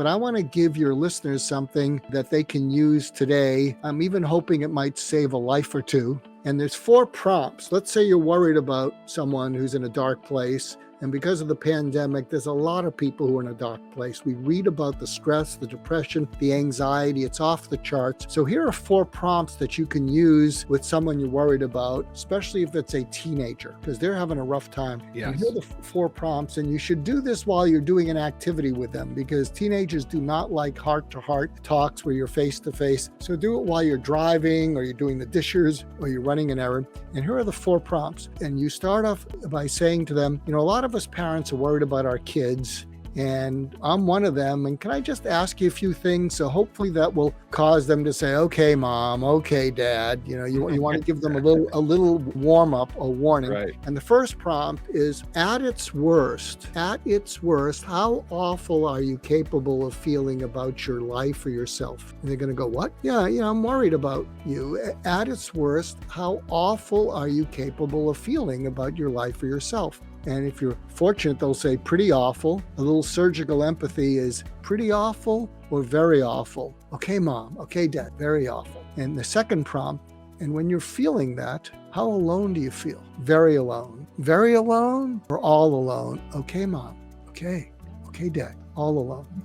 but I want to give your listeners something that they can use today. I'm even hoping it might save a life or two. And there's 4 prompts. Let's say you're worried about someone who's in a dark place. And because of the pandemic, there's a lot of people who are in a dark place. We read about the stress, the depression, the anxiety. It's off the charts. So here are 4 prompts that you can use with someone you're worried about, especially if it's a teenager, because they're having a rough time. Yes. And here are the 4 prompts, and you should do this while you're doing an activity with them, because teenagers do not like heart-to-heart talks where you're face-to-face. So do it while you're driving, or you're doing the dishes, or you're running an errand. And here are the 4 prompts. And you start off by saying to them, a lot of us parents are worried about our kids, and I'm one of them. And can I just ask you a few things? So hopefully that will cause them to say, okay, mom, okay, dad. You want to give them a little warm up or warning. Right. And the first prompt is, at its worst, how awful are you capable of feeling about your life or yourself? And they're going to go, what? Yeah, I'm worried about you. At its worst, how awful are you capable of feeling about your life or yourself? And if you're fortunate, they'll say pretty awful. A little surgical empathy is pretty awful or very awful. Okay, mom. Okay, dad. Very awful. And the second prompt, and when you're feeling that, how alone do you feel? Very alone. Very alone or all alone? Okay, mom. Okay. Okay, dad. All alone.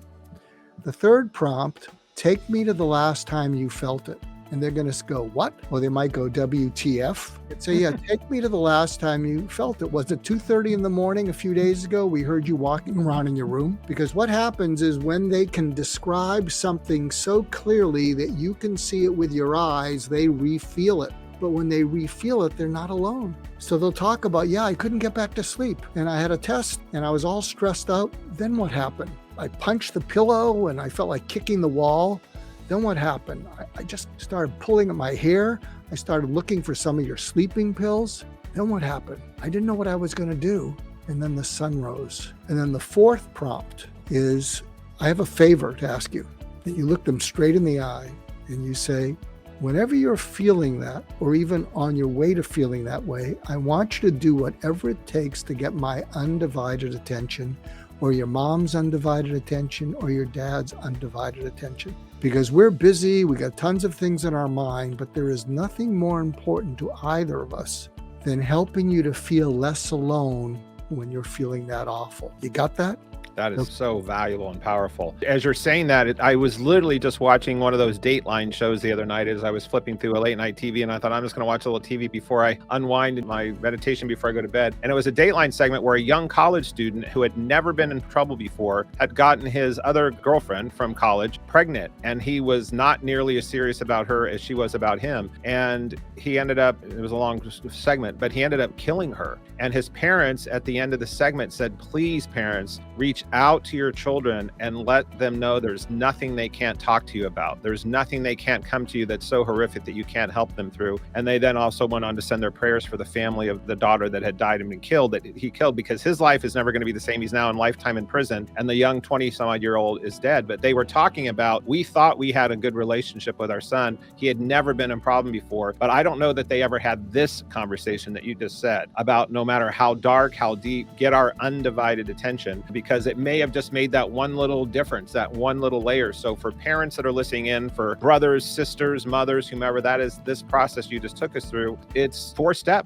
The third prompt, take me to the last time you felt it. And they're going to go, what? Or they might go, WTF. And say, yeah, take me to the last time you felt it. Was it 2:30 in the morning a few days ago? We heard you walking around in your room. Because what happens is when they can describe something so clearly that you can see it with your eyes, they re-feel it. But when they re-feel it, they're not alone. So they'll talk about, yeah, I couldn't get back to sleep. And I had a test and I was all stressed out. Then what happened? I punched the pillow and I felt like kicking the wall. Then what happened? I just started pulling at my hair. I started looking for some of your sleeping pills. Then what happened? I didn't know what I was going to do. And then the sun rose. And then the 4th prompt is, I have a favor to ask you. That you look them straight in the eye and you say, whenever you're feeling that, or even on your way to feeling that way, I want you to do whatever it takes to get my undivided attention, or your mom's undivided attention, or your dad's undivided attention. Because we're busy, we got tons of things in our mind, but there is nothing more important to either of us than helping you to feel less alone when you're feeling that awful. You got that? That is so valuable and powerful. As you're saying that, I was literally just watching one of those Dateline shows the other night as I was flipping through a late night TV, and I thought, I'm just going to watch a little TV before I unwind in my meditation before I go to bed. And it was a Dateline segment where a young college student who had never been in trouble before had gotten his other girlfriend from college pregnant, and he was not nearly as serious about her as she was about him. And he ended up, it was a long segment, but he ended up killing her. And his parents at the end of the segment said, please, parents, reach out to your children and let them know there's nothing they can't talk to you about. There's nothing they can't come to you that's so horrific that you can't help them through. And they then also went on to send their prayers for the family of the daughter that had died and been killed, that he killed, because his life is never going to be the same. He's now in lifetime in prison, and the young 20-some-odd-year-old is dead. But they were talking about, we thought we had a good relationship with our son. He had never been in problem before, but I don't know that they ever had this conversation that you just said about, no matter how dark, how deep, get our undivided attention, because it may have just made that one little difference, that one little layer. So for parents that are listening in, for brothers, sisters, mothers, whomever that is, this process you just took us through, it's 4 steps.